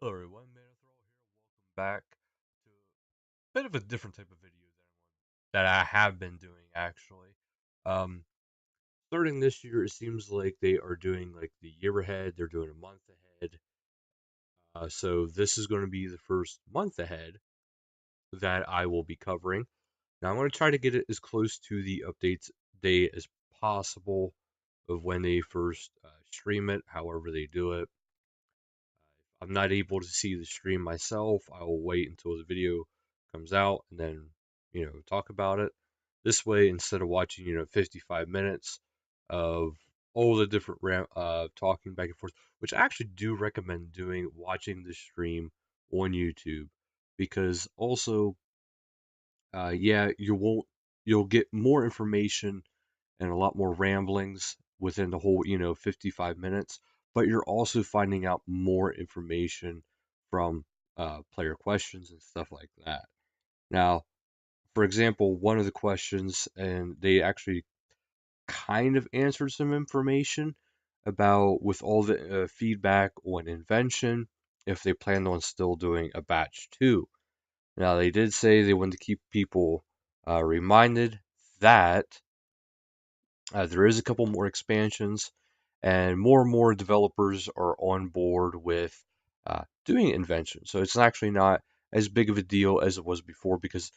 Hello everyone, Manithrow here. Welcome back to a bit of a different type of video that I have been doing actually. Um, Starting this year, it seems like they are doing like the year ahead. They're doing a month ahead. So this is going to be the first month ahead that I will be covering. Now I'm going to try to get it as close to the updates date as possible of when they first stream it, however they do it. I'm not able to see the stream myself. I will wait until the video comes out and then, talk about it. This way, instead of watching, 55 minutes of all the different talking back and forth, which I actually do recommend doing, watching the stream on YouTube, because also, yeah, you'll get more information and a lot more ramblings within the whole, 55 minutes, but you're also finding out more information from player questions and stuff like that. Now, for example, one of the questions, and they actually kind of answered some information about with all the feedback on invention, if they planned on still doing a batch 2. Now, they did say they wanted to keep people reminded that there is a couple more expansions, and more developers are on board with doing invention. So it's actually not as big of a deal as it was before, because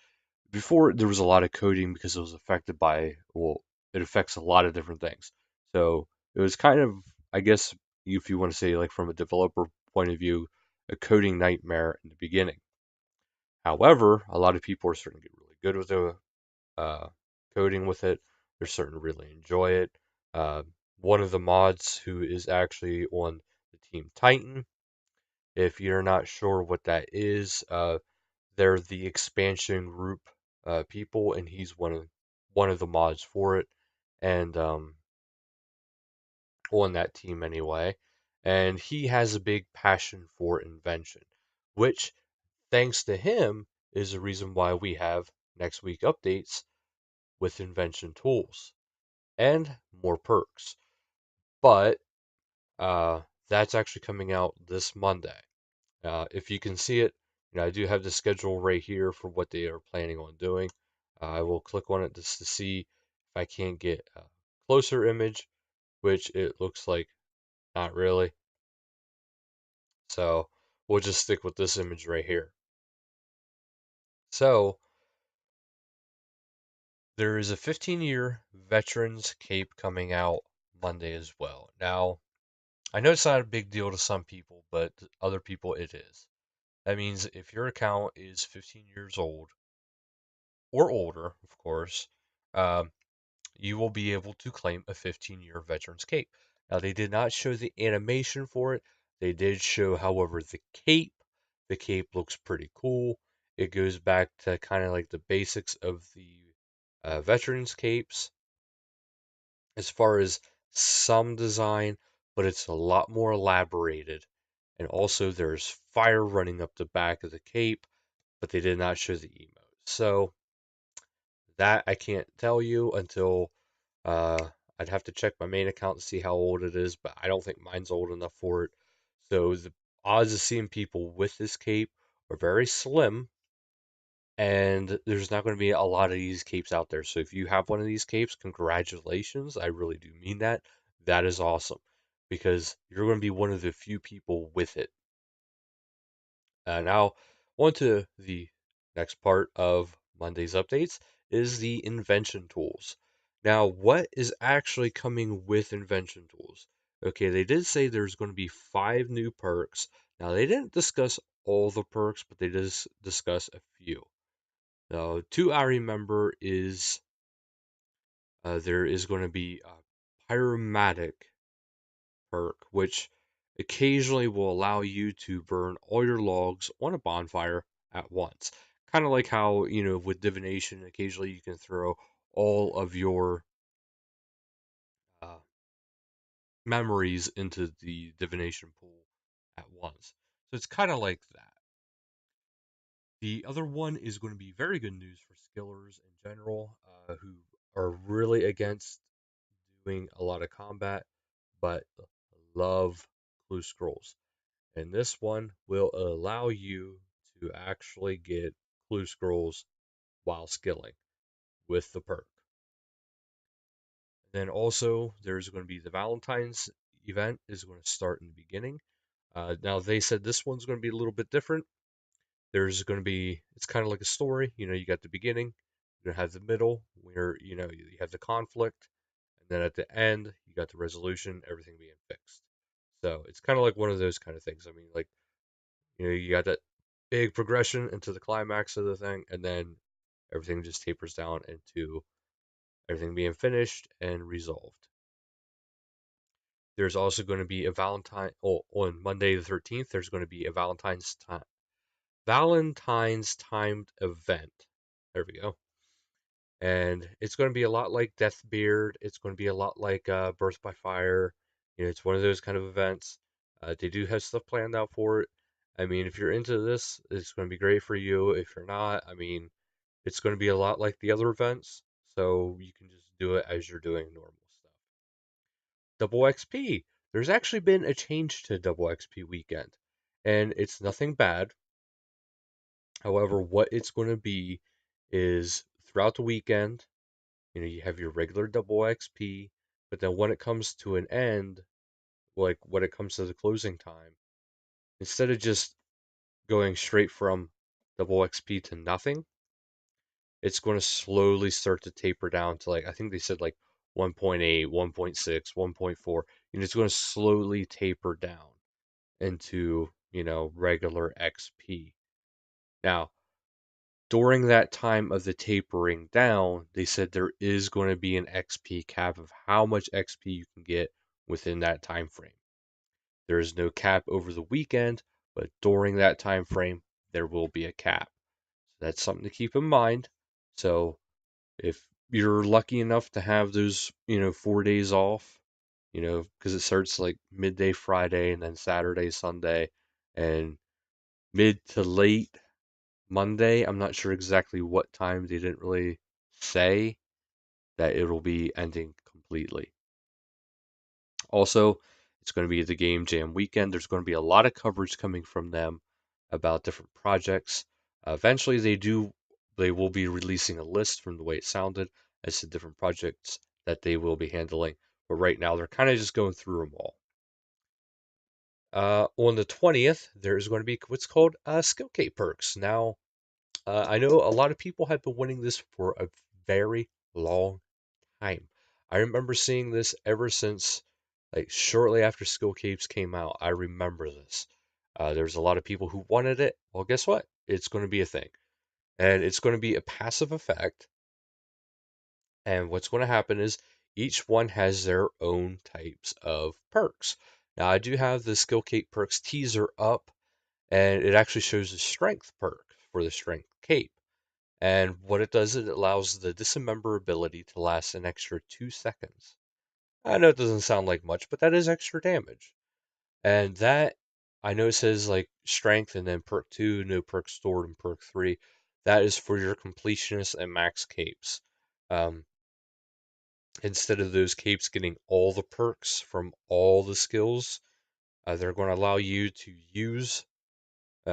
before there was a lot of coding because it was affected by, well, it affects a lot of different things. So it was kind of, I guess, if you want to say, like from a developer point of view, a coding nightmare in the beginning. However, a lot of people are starting to get really good with the uh, coding with it. They're starting to really enjoy it. Uh, One of the mods who is actually on the Team Titan, if you're not sure what that is, they're the expansion group people, and he's one of the mods for it, and on that team anyway. And he has a big passion for invention, which, thanks to him, is the reason why we have next week updates with invention tools and more perks. But that's actually coming out this Monday. If you can see it, I do have the schedule right here for what they are planning on doing. I will click on it just to see if I can't get a closer image, which it looks like not really. So we'll just stick with this image right here. So there is a 15-year veterans cape coming out Monday as well. Now, I know it's not a big deal to some people, but to other people it is. That means if your account is 15 years old or older, of course, um, you will be able to claim a 15-year veteran's cape. Now, they did not show the animation for it. They did show, however, the cape. The cape looks pretty cool. It goes back to kind of like the basics of the veterans capes as far as some design, but it's a lot more elaborated. And also, there's fire running up the back of the cape, but they did not show the emote. So that I can't tell you until I'd have to check my main account to see how old it is, but I don't think mine's old enough for it. So the odds of seeing people with this cape are very slim, and there's not going to be a lot of these capes out there. So if you have one of these capes, congratulations. I really do mean that. That is awesome because you're going to be one of the few people with it. Now, on to the next part of Monday's updates is the invention tools. Now, what is actually coming with invention tools? Okay, they did say there's going to be 5 new perks. Now, they didn't discuss all the perks, but they did discuss a few. Now, two I remember is there is going to be a pyromatic perk, which occasionally will allow you to burn all your logs on a bonfire at once. Kind of like how, with divination, occasionally you can throw all of your uh, memories into the divination pool at once. So it's kind of like that. The other one is going to be very good news for skillers in general who are really against doing a lot of combat but love clue scrolls. And this one will allow you to actually get clue scrolls while skilling with the perk. Then also there's going to be the Valentine's event is going to start in the beginning. Now they said this one's going to be a little bit different. There's going to be it's kind of like a story. You got the beginning, you're going to have the middle where you have the conflict, and then at the end you got the resolution, everything being fixed. So it's kind of like one of those kind of things. I mean, like you got that big progression into the climax of the thing, and then everything just tapers down into everything being finished and resolved. There's also going to be a on Monday the 13th. There's going to be a Valentine's timed event. There we go. And it's going to be a lot like Deathbeard. It's going to be a lot like Birth by Fire. It's one of those kind of events. They do have stuff planned out for it. I mean, if you're into this, it's going to be great for you. If you're not, I mean, it's going to be a lot like the other events. So you can just do it as you're doing normal stuff. Double XP. There's actually been a change to Double XP weekend, and it's nothing bad. However, what it's going to be is throughout the weekend, you have your regular double XP, but then when it comes to an end, like when it comes to the closing time, instead of just going straight from double XP to nothing, it's going to slowly start to taper down to like I think they said like 1.8, 1.6, 1.4. It's going to slowly taper down into, regular XP. Now, during that time of the tapering down, they said there is going to be an XP cap of how much XP you can get within that time frame. There is no cap over the weekend, but during that time frame, there will be a cap. So that's something to keep in mind. So if you're lucky enough to have those, 4 days off, because it starts like midday Friday and then Saturday, Sunday, and mid to late Monday. I'm not sure exactly what time. They didn't really say that it'll be ending completely. Also, it's going to be the Game Jam weekend. There's going to be a lot of coverage coming from them about different projects. Eventually, they will be releasing a list from the way it sounded as to different projects that they will be handling. But right now, they're kind of just going through them all. On the 20th, there's going to be what's called Skill Cape perks. Now, I know a lot of people have been wanting this for a very long time. I remember seeing this ever since, like, shortly after Skill Capes came out. I remember this. There's a lot of people who wanted it. Well, guess what? It's going to be a thing. And it's going to be a passive effect. And what's going to happen is each one has their own types of perks. Now, I do have the Skill Cape perks teaser up, and it actually shows a strength perk for the strength cape. And what it does is it allows the dismember ability to last an extra 2 seconds. I know it doesn't sound like much, but that is extra damage. And that, I know it says like strength and then perk 2, no perk stored, and perk 3. That is for your completionist and max capes. Um, Instead of those capes getting all the perks from all the skills, they're going to allow you to use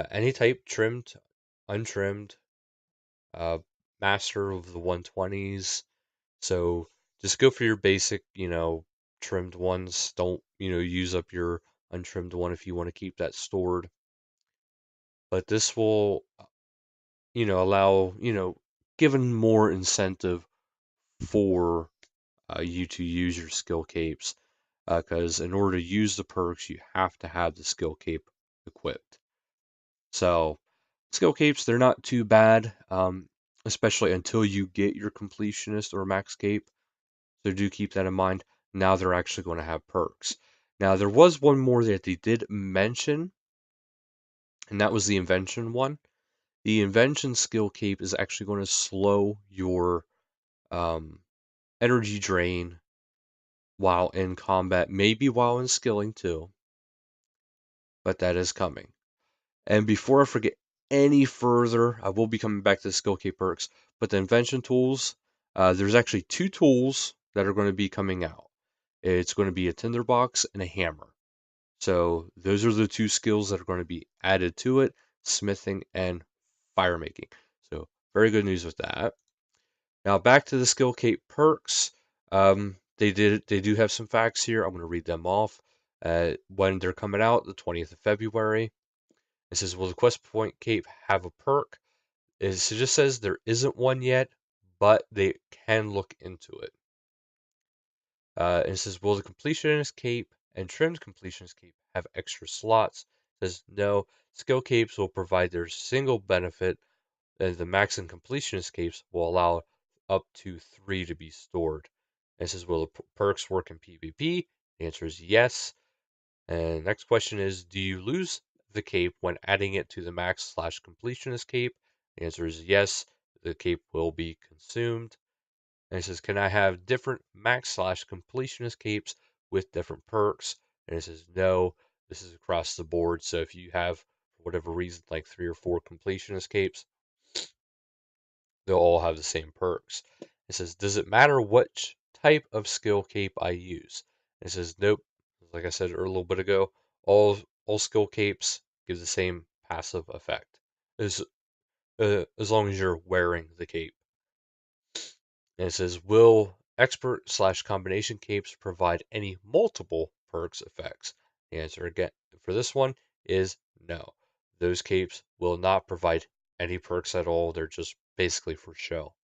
any type trimmed, untrimmed, uh, master of the 120s. So just go for your basic, trimmed ones. Don't, use up your untrimmed one if you want to keep that stored. But this will, allow, given more incentive for you to use your skill capes. Because in order to use the perks, you have to have the skill cape equipped. So skill capes, they're not too bad, especially until you get your completionist or max cape. So do keep that in mind. Now they're actually going to have perks. Now there was one more that they did mention, and that was the invention one. The invention skill cape is actually going to slow your um, energy drain while in combat, maybe while in skilling too, but that is coming. And before I forget any further, I will be coming back to the skill cape perks, but the invention tools, there's actually two tools that are going to be coming out. It's going to be a tinderbox and a hammer. So those are the two skills that are going to be added to it, smithing and fire making. So very good news with that. Now back to the skill cape perks. They do have some facts here. I'm going to read them off. When they're coming out, the 20th of February. It says, will the quest point cape have a perk? It just says there isn't one yet, but they can look into it. It says, will the completionist cape and trimmed completionist cape have extra slots? It says, no. Skill capes will provide their single benefit, and the max and completionist capes will allow up to 3 to be stored. And it says, will the perks work in PvP? The answer is yes. And next question is, do you lose the cape when adding it to the max/completionist cape? The answer is yes. The cape will be consumed. And it says, can I have different max/completionist capes with different perks? And it says, no, this is across the board. So if you have, for whatever reason, like 3 or 4 completionist capes, they'll all have the same perks. It says, does it matter which type of skill cape I use? It says, nope. Like I said a little bit ago, all skill capes give the same passive effect as long as you're wearing the cape. And it says, will expert/combination capes provide any multiple perks effects? The answer again for this one is no. Those capes will not provide any perks at all. They're just basically for show.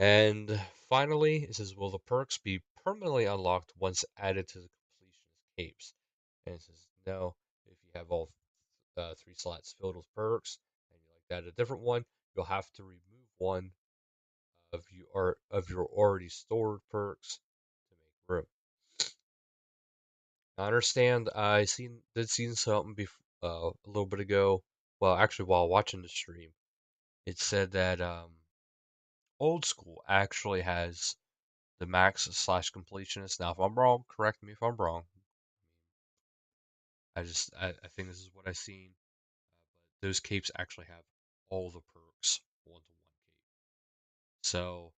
And finally, it says, will the perks be permanently unlocked once added to the completionist capes? And it says, no. If you have all 3 slots filled with perks and you like to add a different one, you'll have to remove one of your already stored perks to make room. I understand. Did see something a little bit ago. Well, actually, while watching the stream, it said that old school actually has the max/completionist. Now, if I'm wrong, correct me if I'm wrong. I think this is what I've seen. But those capes actually have all the perks one to one cape. So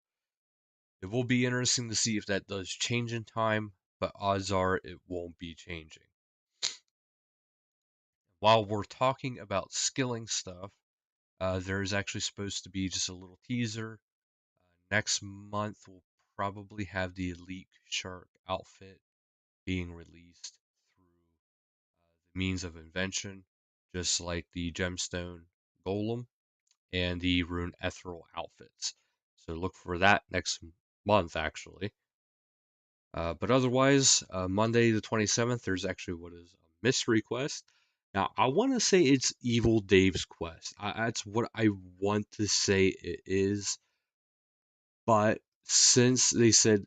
it will be interesting to see if that does change in time, but odds are it won't be changing. While we're talking about skilling stuff, there's actually supposed to be just a little teaser. Next month, we'll probably have the Elite Shark outfit being released through the means of invention, just like the Gemstone Golem and the Rune Ethereal outfits. So look for that next month, actually. But otherwise, Monday the 27th, there's actually what is a mystery quest. Now, I want to say it's Evil Dave's quest. That's what I want to say it is. But since they said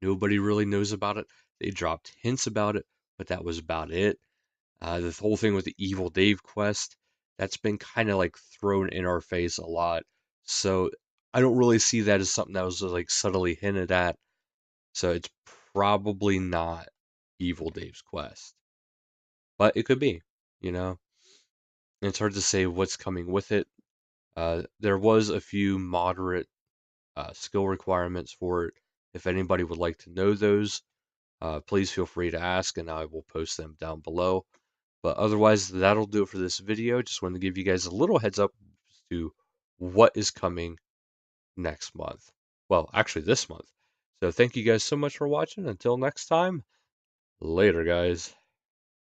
nobody really knows about it, they dropped hints about it, but that was about it. The whole thing with the Evil Dave quest, that's been kind of like thrown in our face a lot. So I don't really see that as something that was like subtly hinted at. So it's probably not Evil Dave's quest, but it could be. You know, and it's hard to say what's coming with it. There was a few moderate skill requirements for it. If anybody would like to know those, please feel free to ask, and I will post them down below. But otherwise, that'll do it for this video. Just wanted to give you guys a little heads up as to what is coming next month. Well, actually, this month. So thank you guys so much for watching. Until next time, later, guys.